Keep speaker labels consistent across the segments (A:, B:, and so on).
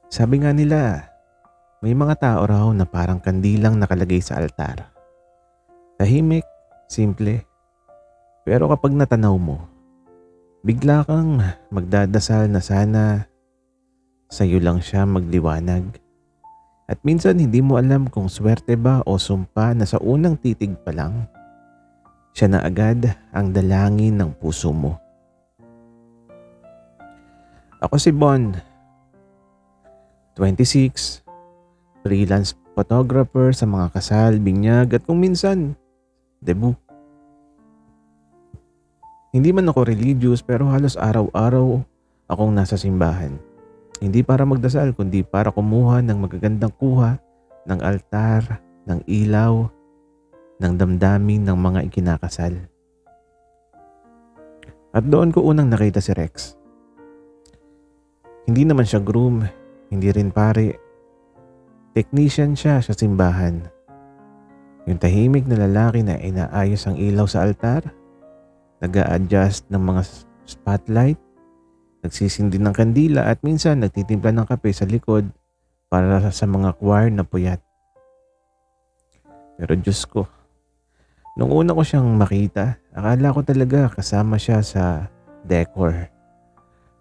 A: Sabi nga nila, may mga tao raw na parang kandilang nakalagay sa altar. Tahimik, simple, pero kapag natanaw mo, bigla kang magdadasal na sana sa'yo lang siya magliwanag. At minsan hindi mo alam kung swerte ba o sumpa na sa unang titig pa lang, siya na agad ang dalangin ng puso mo. Ako si Bon, 26, freelance photographer sa mga kasal, binyag at kung minsan, debut. Hindi man ako religious pero halos araw-araw akong nasa simbahan. Hindi para magdasal kundi para kumuha ng magagandang kuha ng altar, ng ilaw, ng damdamin ng mga ikinakasal. At doon ko unang nakita si Rex. Hindi naman siya groom, hindi rin pare. Technician siya sa simbahan. Yung tahimik na lalaki na inaayos ang ilaw sa altar, nag-a-adjust ng mga spotlight, nagsisindi ng kandila at minsan nagtitimpla ng kape sa likod para sa mga choir na puyat. Pero Diyos ko, nung una ko siyang makita, akala ko talaga kasama siya sa decor.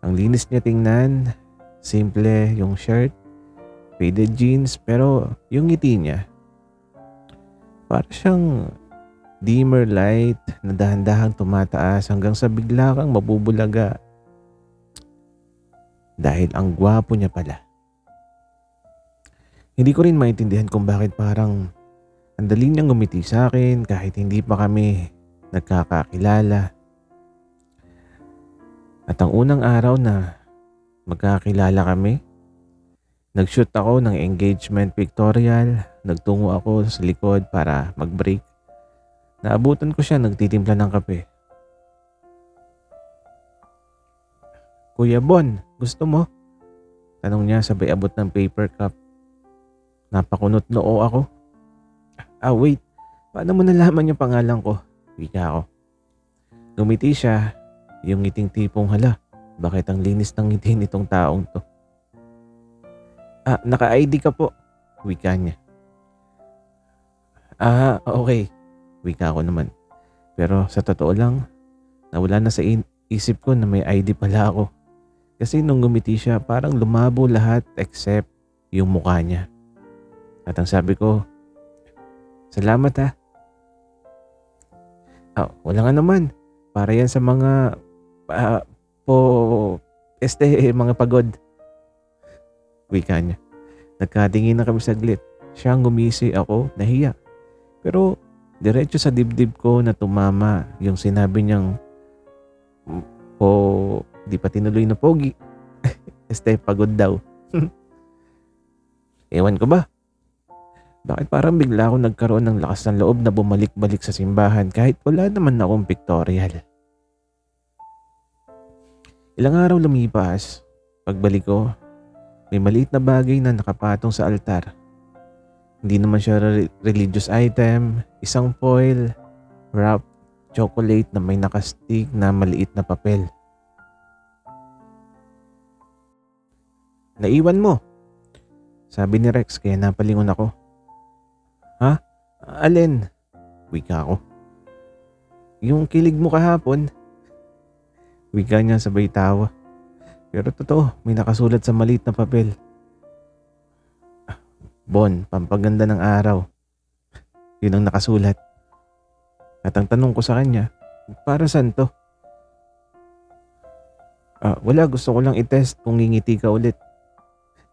A: Ang linis niya tingnan, simple yung shirt, faded jeans, pero yung ngiti niya, para siyang dimmer light na dahan-dahang tumataas hanggang sa bigla kang mabubulaga. Dahil ang gwapo niya pala. Hindi ko rin maintindihan kung bakit parang ang dali niyang ngumiti sa akin kahit hindi pa kami nagkakakilala. At ang unang araw na magkakilala kami, nag-shoot ako ng engagement pictorial, nagtungo ako sa likod para mag-break. Naabutan ko siya nagtitimpla ng kape. "Kuya Bon, gusto mo?" Tanong niya sabay abot ng paper cup. Napakunot noo ako. Wait. Paano mo nalaman yung pangalan ko?" Wika ako. Ngumiti siya, yung ngiting tipong hala. Bakit ang linis ng ngiti nitong taong to? Naka-ID ka po." Wika niya. Okay. Wika ko naman. Pero sa totoo lang, nawala na sa isip ko na may ID pala ako. Kasi nung ngumiti siya, parang lumabo lahat except yung mukha niya. At ang sabi ko, "Salamat ha." Wala nga naman. Para yan sa mga mga pagod. Wika niya. Nagkatingin na kami saglit. Siya ngumisi, ako nahiya. Pero diretso sa dibdib ko na tumama yung sinabi niyang di pa tinuloy na pogi. Pagod daw. Ewan ko ba? Bakit parang bigla ako nagkaroon ng lakas ng loob na bumalik-balik sa simbahan kahit wala naman akong pictorial. Ilang araw lumipas, pagbalik ko, may maliit na bagay na nakapatong sa altar. Hindi naman siya religious item, isang foil, wrap, chocolate na may nakastick na maliit na papel. "Naiwan mo," sabi ni Rex kaya napalingon ako. "Ha? Alin?" Wika ko. "Yung kilig mo kahapon." Wika niya sabay tawa. Pero totoo, may nakasulat sa maliit na papel. "Bon, pampaganda ng araw." Yun ang nakasulat. At ang tanong ko sa kanya, para saan to? Wala, gusto ko lang i-test kung ngingiti ka ulit."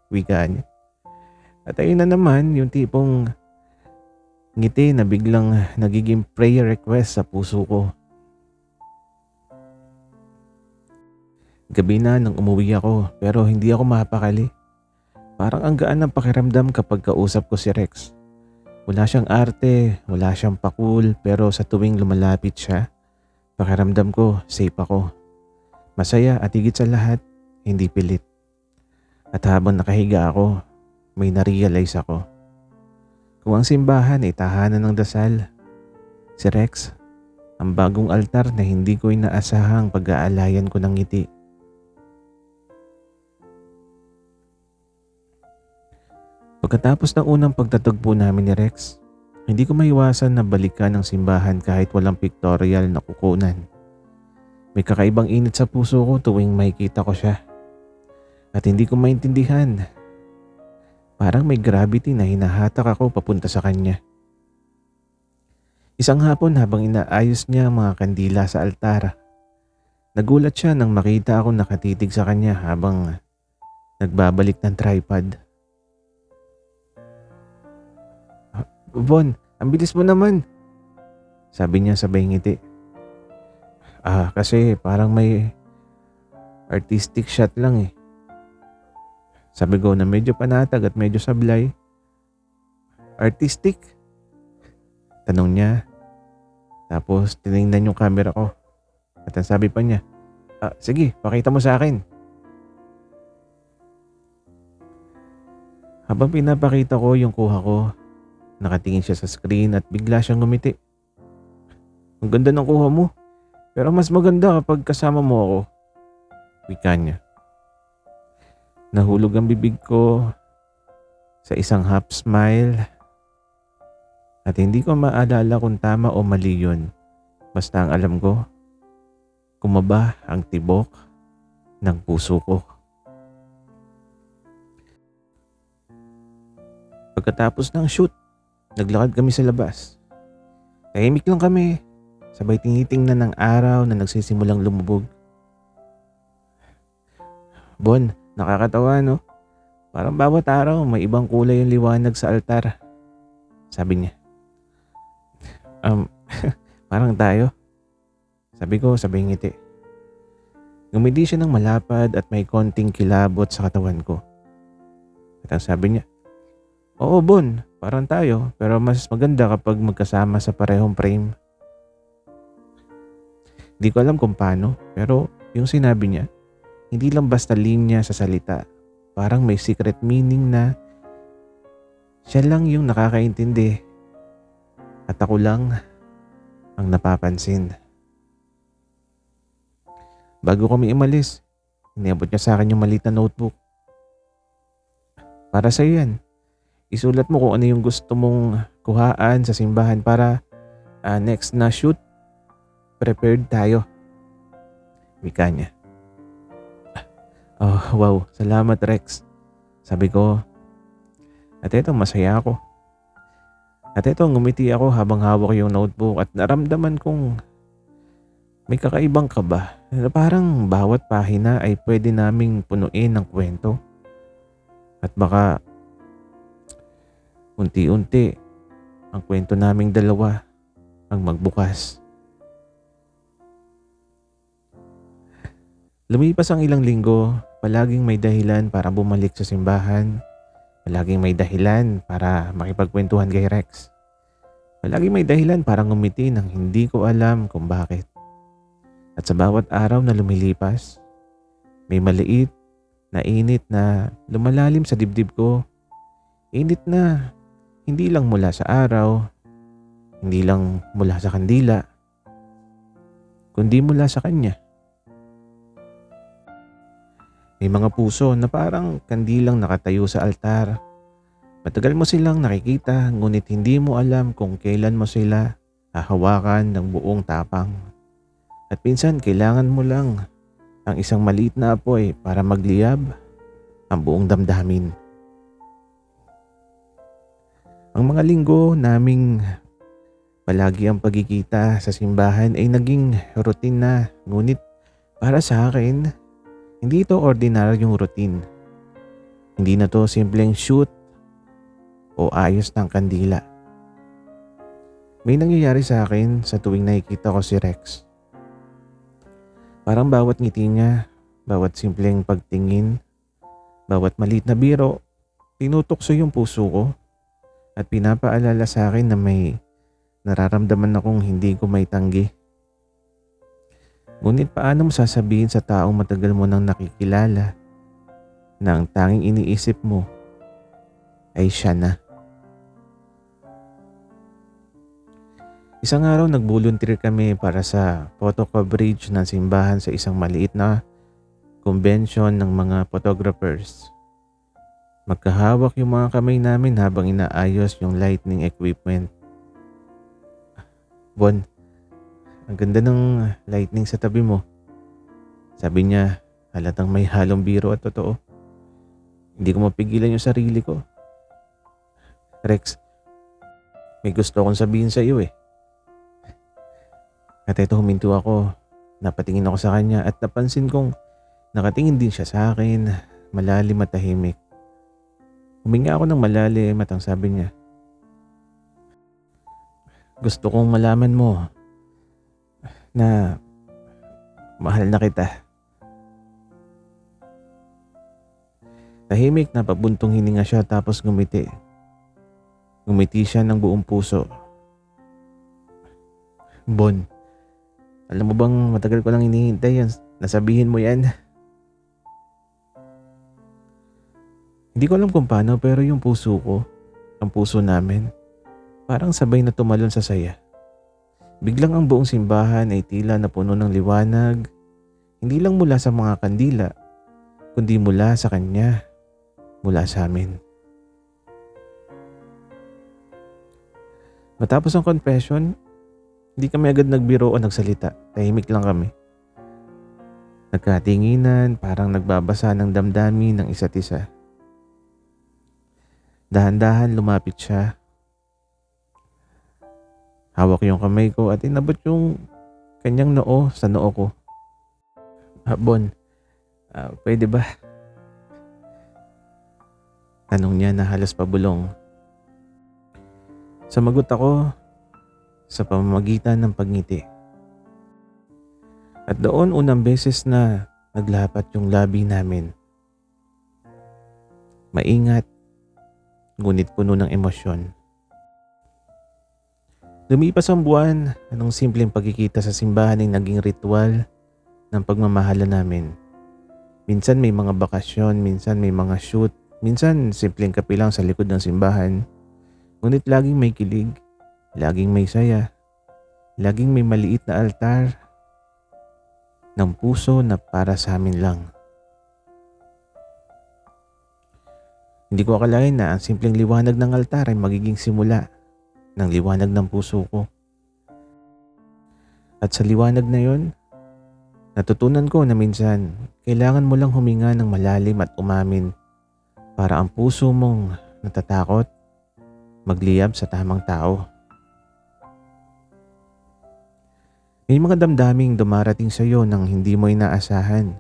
A: Wika niya. At ayun na naman yung tipong ngiti na biglang nagiging prayer request sa puso ko. Gabi na nang umuwi ako pero hindi ako mapakali. Parang ang gaan ng pakiramdam kapag kausap ko si Rex. Wala siyang arte, wala siyang pakul pero sa tuwing lumalapit siya, pakiramdam ko safe ako. Masaya at higit sa lahat, hindi pilit. At habang nakahiga ako, may narealize ako. Kung ang simbahan ay tahanan ng dasal, si Rex, ang bagong altar na hindi ko inaasahang pag-aalayan ko ng ngiti. Pagkatapos ng unang pagtatagpo namin ni Rex, hindi ko maiwasan na balikan ang simbahan kahit walang pictorial na kukunan. May kakaibang init sa puso ko tuwing makikita ko siya. At hindi ko maintindihan. Parang may gravity na hinahatak ako papunta sa kanya. Isang hapon habang inaayos niya ang mga kandila sa altar, nagulat siya nang makita akong nakatitig sa kanya habang nagbabalik ng tripod. "Bon, ang bilis mo naman," sabi niya sabay ngiti. Kasi parang may artistic shot lang eh." Sabi ko na medyo panatag at medyo sablay. "Artistic?" tanong niya. Tapos tinignan yung camera ko. At ang sabi pa niya, "Sige, pakita mo sa akin." Habang pinapakita ko yung kuha ko, nakatingin siya sa screen at bigla siyang ngumiti. "Ang ganda ng kuha mo. Pero mas maganda kapag kasama mo ako," wika niya. Nahulog ang bibig ko sa isang half smile at hindi ko maalala kung tama o mali yun. Basta ang alam ko, kumaba ang tibok ng puso ko. Pagkatapos ng shoot, naglakad kami sa labas. Tahimik lang kami, sabay tinitingnan ng araw na nagsisimulang lumubog. "Bon, nakakatawa no? Parang bawat araw may ibang kulay yung liwanag sa altar," sabi niya. Parang tayo," sabi ko sabay ngiti. Ngumiti siya ng malapad at may konting kilabot sa katawan ko. At ang sabi niya, "Oo Bon, parang tayo pero mas maganda kapag magkasama sa parehong frame." Di ko alam kung paano pero yung sinabi niya, hindi lang basta linya sa salita. Parang may secret meaning na siya lang yung nakakaintindi at ako lang ang napapansin. Bago kami umalis, iniabot niya sa akin yung maliit na notebook. "Para sa'yo yan. Isulat mo kung ano yung gusto mong kuhaan sa simbahan para next na shoot, prepared tayo," wika niya. "Oh, wow. Salamat Rex," sabi ko. At eto masaya ako. At eto ngumiti ako habang hawak yung notebook at naramdaman kong may kakaibang kaba na parang bawat pahina ay pwede naming punuin ng kwento. At baka unti-unti ang kwento naming dalawa ang magbukas. Lumipas ang ilang linggo, palaging may dahilan para bumalik sa simbahan. Palaging may dahilan para makipagkwentuhan kay Rex. Palaging may dahilan para ngumiti nang hindi ko alam kung bakit. At sa bawat araw na lumilipas, may maliit na init na lumalalim sa dibdib ko. Init na hindi lang mula sa araw, hindi lang mula sa kandila, kundi mula sa kanya. May mga puso na parang kandilang nakatayo sa altar. Matagal mo silang nakikita ngunit hindi mo alam kung kailan mo sila hahawakan ng buong tapang. At minsan kailangan mo lang ang isang maliit na apoy para magliyab ang buong damdamin. Ang mga linggo naming palagi ang pagkikita sa simbahan ay naging routine na, ngunit para sa akin, hindi ito ordinaryong routine. Hindi na to simpleng shoot o ayos ng kandila. May nangyayari sa akin sa tuwing nakikita ko si Rex. Parang bawat ngiti niya, bawat simpleng pagtingin, bawat maliit na biro, tinutokso yung puso ko at pinapaalala sa akin na may nararamdaman akong hindi ko may tanggi. Ngunit paano mo sasabihin sa taong matagal mo nang nakikilala na ang tanging iniisip mo ay siya na? Isang araw nag-volunteer kami para sa photo coverage ng simbahan sa isang maliit na convention ng mga photographers. Magkahawak yung mga kamay namin habang inaayos yung lighting equipment. Bon, ang ganda ng lightning sa tabi mo. Sabi niya, halatang may halong biro at totoo. Hindi ko mapigilan yung sarili ko. Rex, may gusto akong sabihin sa iyo eh. At ito huminto ako. Napatingin ako sa kanya at napansin kong nakatingin din siya sa akin, malalim at tahimik. Huminga ako ng malalim at ang sabi niya, gusto kong malaman mo na mahal na kita. Tahimik na pabuntong hininga siya tapos ngumiti. Ngumiti siya ng buong puso. Bon, alam mo bang matagal ko lang hinihintay yan. Nasabihin mo yan. Hindi ko alam kung paano pero yung puso ko, ang puso namin, parang sabay na tumalon sa saya. Biglang ang buong simbahan ay tila na puno ng liwanag, hindi lang mula sa mga kandila, kundi mula sa kanya, mula sa amin. Matapos ang confession, hindi kami agad nagbiro o nagsalita. Tahimik lang kami. Nagkatinginan, parang nagbabasa ng damdamin ng isa't isa. Dahan-dahan lumapit siya. Hawak yung kamay ko at inabot yung kanyang noo sa noo ko. Bon, pwede ba? Tanong niya na halos pabulong. Sumagot ako sa pamamagitan ng pagngiti. At doon unang beses na naglapat yung labi namin. Maingat, ngunit puno ng emosyon. Lumipas ang buwan, anong simpleng pagkikita sa simbahan ay naging ritual ng pagmamahala namin. Minsan may mga bakasyon, minsan may mga shoot, minsan simpleng kape lang sa likod ng simbahan. Ngunit laging may kilig, laging may saya, laging may maliit na altar ng puso na para sa amin lang. Hindi ko akalain na ang simpleng liwanag ng altar ay magiging simula ng liwanag ng puso ko. At sa liwanag na yon, natutunan ko na minsan kailangan mo lang huminga ng malalim at umamin para ang puso mong natatakot magliyab sa tamang tao. May mga damdaming dumarating sa iyo nang hindi mo inaasahan.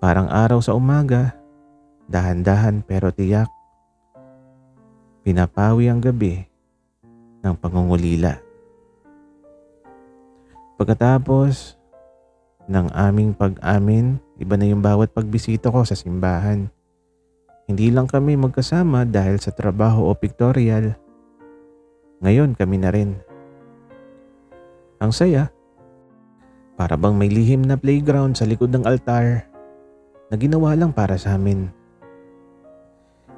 A: Parang araw sa umaga, dahan-dahan pero tiyak. Pinapawi ang gabi ng pangungulila. Pagkatapos ng aming pag-amin, iba na yung bawat pagbisita ko sa simbahan. Hindi lang kami magkasama dahil sa trabaho o pictorial. Ngayon kami na rin. Ang saya, para bang may lihim na playground sa likod ng altar na ginawa lang para sa amin.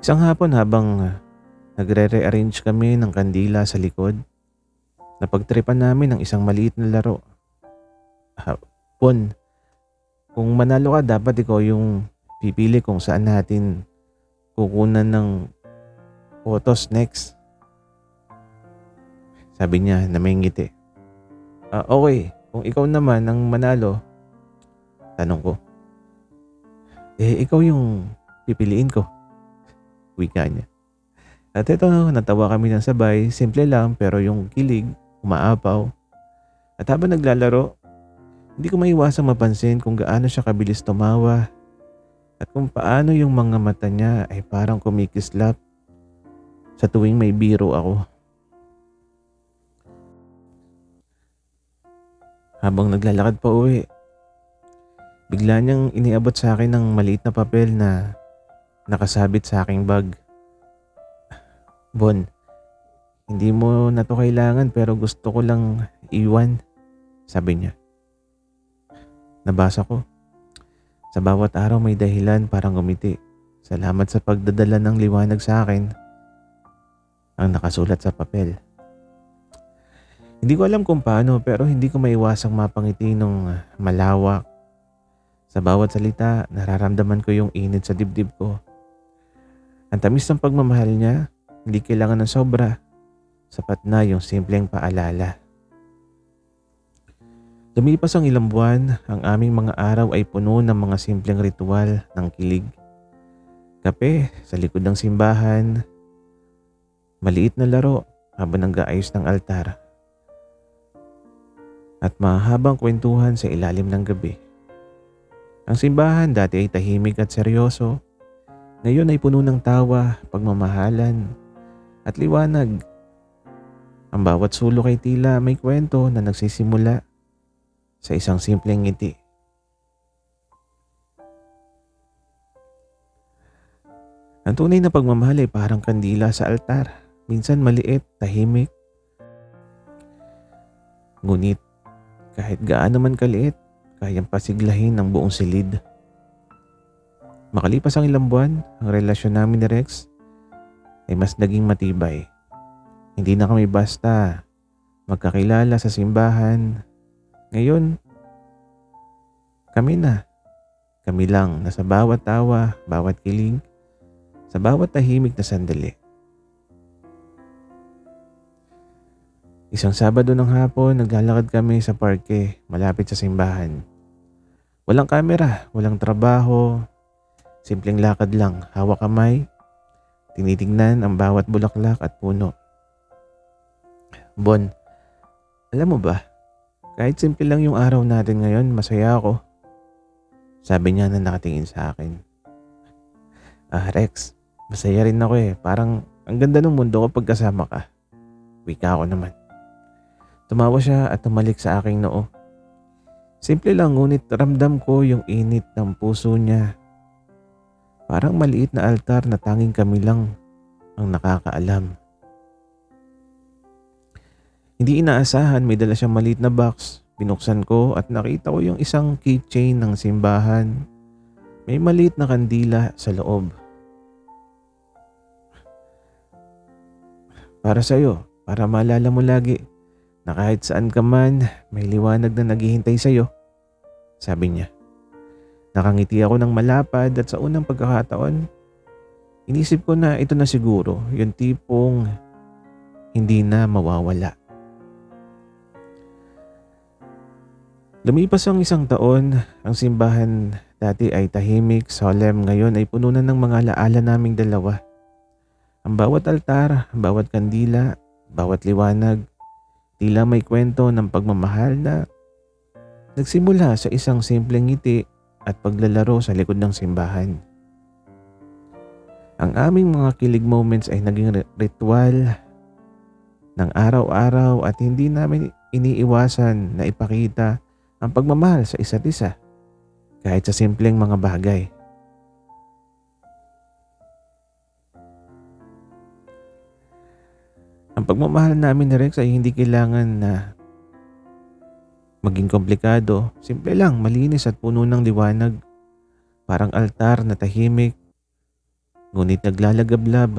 A: Isang hapon habang nagre-rearrange kami ng kandila sa likod, napagtripan namin ng isang maliit na laro. Bon, kung manalo ka dapat ikaw yung pipili kung saan natin kukunan ng photos next. Sabi niya na may ngiti. Okay, kung ikaw naman ang manalo, tanong ko. Ikaw yung pipiliin ko. Wika niya. At ito, natawa kami ng sabay, simple lang pero yung kilig, umaapaw. At habang naglalaro, hindi ko maiwasang mapansin kung gaano siya kabilis tumawa at kung paano yung mga mata niya ay parang kumikislap sa tuwing may biro ako. Habang naglalakad pa uwi, bigla niyang iniabot sa akin ng maliit na papel na nakasabit sa aking bag. Bon, hindi mo na to kailangan pero gusto ko lang iwan, sabi niya. Nabasa ko. Sa bawat araw may dahilan parang ngumiti. Salamat sa pagdadala ng liwanag sa akin. Ang nakasulat sa papel. Hindi ko alam kung paano pero hindi ko maiwasang mapangiti nung malawak. Sa bawat salita, nararamdaman ko yung init sa dibdib ko. Ang tamis ng pagmamahal niya, hindi kailangan ng sobra. Sapat na yung simpleng paalala. Lumipas ang ilang buwan, ang aming mga araw ay puno ng mga simpleng ritual ng kilig. Kape sa likod ng simbahan, maliit na laro habang nag-aayos ng altar, at mahabang kwentuhan sa ilalim ng gabi. Ang simbahan dati ay tahimik at seryoso. Ngayon ay puno ng tawa, pagmamahalan at liwanag. Ang bawat sulok ay tila may kwento na nagsisimula sa isang simpleng ngiti. Ang tunay na pagmamahal ay parang kandila sa altar. Minsan maliit, tahimik. Ngunit kahit gaano man kaliit, kayang pasiglahin ng buong silid. Makalipas ang ilang buwan, ang relasyon namin ni Rex ay mas naging matibay. Hindi na kami basta magkakilala sa simbahan. Ngayon, kami na. Kami lang na sa bawat tawa, bawat kilig, sa bawat tahimik na sandali. Isang Sabado ng hapon, naglalakad kami sa parke malapit sa simbahan. Walang kamera, walang trabaho, simpleng lakad lang, hawak kamay, tinitignan ang bawat bulaklak at puno. Bon, alam mo ba, kahit simple lang yung araw natin ngayon, masaya ako. Sabi niya na nakatingin sa akin. Rex, masaya rin ako eh. Parang ang ganda ng mundo kapag kasama ka. Wika ako naman. Tumawa siya at tumalik sa aking noo. Simple lang ngunit ramdam ko yung init ng puso niya. Parang maliit na altar na tanging kami lang ang nakakaalam. Hindi inaasahan, may dala siyang maliit na box. Binuksan ko at nakita ko yung isang keychain ng simbahan. May maliit na kandila sa loob. Para sa'yo, para maalala mo lagi na kahit saan ka man, may liwanag na naghihintay sa'yo, sabi niya. Nakangiti ako ng malapad at sa unang pagkakataon, inisip ko na ito na siguro, yung tipong hindi na mawawala. Lumipas ang isang taon, ang simbahan dati ay tahimik, solemn, ngayon ay puno na ng mga alaala naming dalawa. Ang bawat altar, ang bawat kandila, bawat liwanag, tila may kwento ng pagmamahal na nagsimula sa isang simpleng ngiti at paglalaro sa likod ng simbahan. Ang aming mga kilig moments ay naging ritual ng araw-araw at hindi namin iniiwasan na ipakita ang pagmamahal sa isa't isa kahit sa simpleng mga bagay. Ang pagmamahal namin ni Rex ay hindi kailangan na maging komplikado. Simple lang, malinis at puno ng liwanag. Parang altar na tahimik, ngunit naglalagablab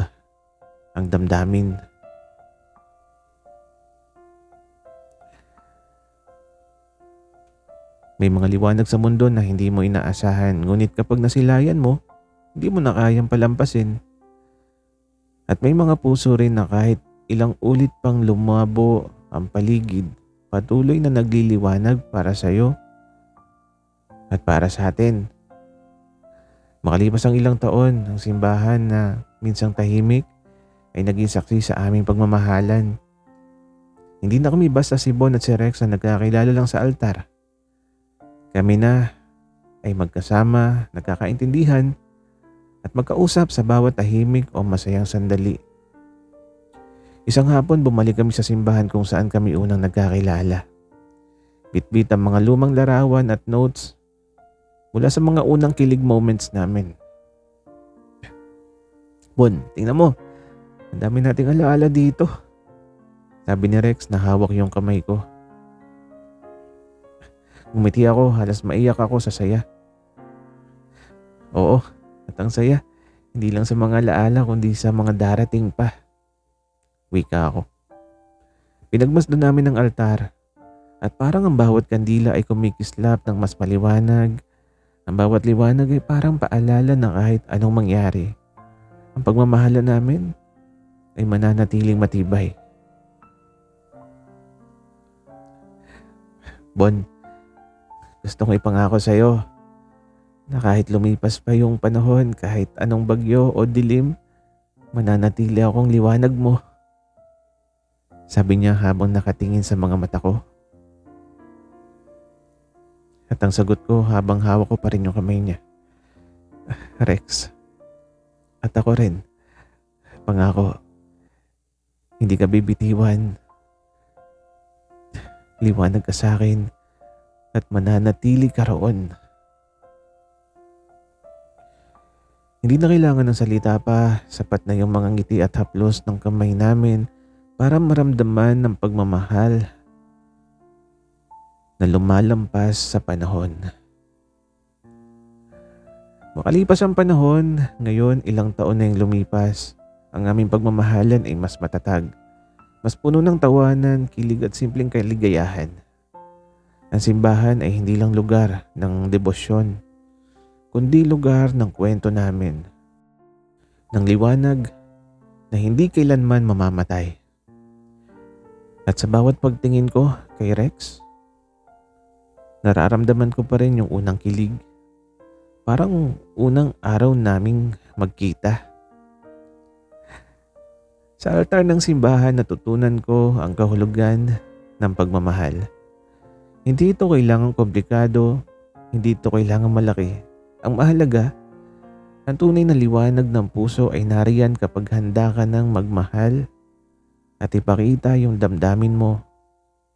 A: ang damdamin. May mga liwanag sa mundo na hindi mo inaasahan, ngunit kapag nasilayan mo, hindi mo na kayang palampasin. At may mga puso rin na kahit ilang ulit pang lumabo ang paligid, patuloy na nagliliwanag para sa iyo at para sa atin. Makalipas ang ilang taon, ang simbahan na minsang tahimik ay naging saksi sa aming pagmamahalan. Hindi na kami basta si Bon at si Rex na nagkakilala lang sa altar. Kami na ay magkasama, nagkakaintindihan at magkausap sa bawat tahimik o masayang sandali. Isang hapon bumalik kami sa simbahan kung saan kami unang nagkakilala. Bitbit ang mga lumang larawan at notes mula sa mga unang kilig moments namin. Bon, tingnan mo. Ang dami nating alaala dito. Sabi ni Rex na hawak yung kamay ko. Ngumiti ako, halos maiyak ako sa saya. Oo, at ang saya, hindi lang sa mga alaala kundi sa mga darating pa. Wika ako. Pinagmasdan namin ang altar at parang ang bawat kandila ay kumikislap ng mas maliwanag. Ang bawat liwanag ay parang paalala na kahit anong mangyari, ang ang pagmamahalan namin ay mananatiling matibay. Bon, gusto kong ipangako sa'yo na kahit lumipas pa yung panahon, kahit anong bagyo o dilim, mananatili akong liwanag mo. Sabi niya habang nakatingin sa mga mata ko. At ang sagot ko habang hawak ko pa rin yung kamay niya. Rex, at ako rin, pangako, hindi ka bibitiwan. Liwanag ka sa akin at mananatili ka roon. Hindi na kailangan ng salita pa, sapat na yung mga ngiti at haplos ng kamay namin para maramdaman ng pagmamahal na lumalampas sa panahon. Makalipas ang panahon, ngayon ilang taon na yung lumipas, ang aming pagmamahalan ay mas matatag. Mas puno ng tawanan, kilig at simpleng kaligayahan. Ang simbahan ay hindi lang lugar ng debosyon, kundi lugar ng kwento namin. Ng liwanag na hindi kailanman mamamatay. At sa bawat pagtingin ko kay Rex, nararamdaman ko pa rin yung unang kilig. Parang unang araw naming magkita. Sa altar ng simbahan natutunan ko ang kahulugan ng pagmamahal. Hindi ito kailangang komplikado, hindi ito kailangang malaki. Ang mahalaga, ang tunay na liwanag ng puso ay nariyan kapag handa ka ng magmahal at ipakita yung damdamin mo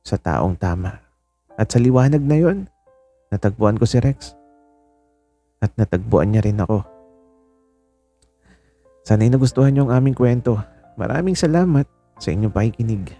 A: sa taong tama. At sa liwanag na yon, natagpuan ko si Rex. At natagpuan niya rin ako. Sana'y nagustuhan niyo ang aming kwento. Maraming salamat sa inyong pakikinig.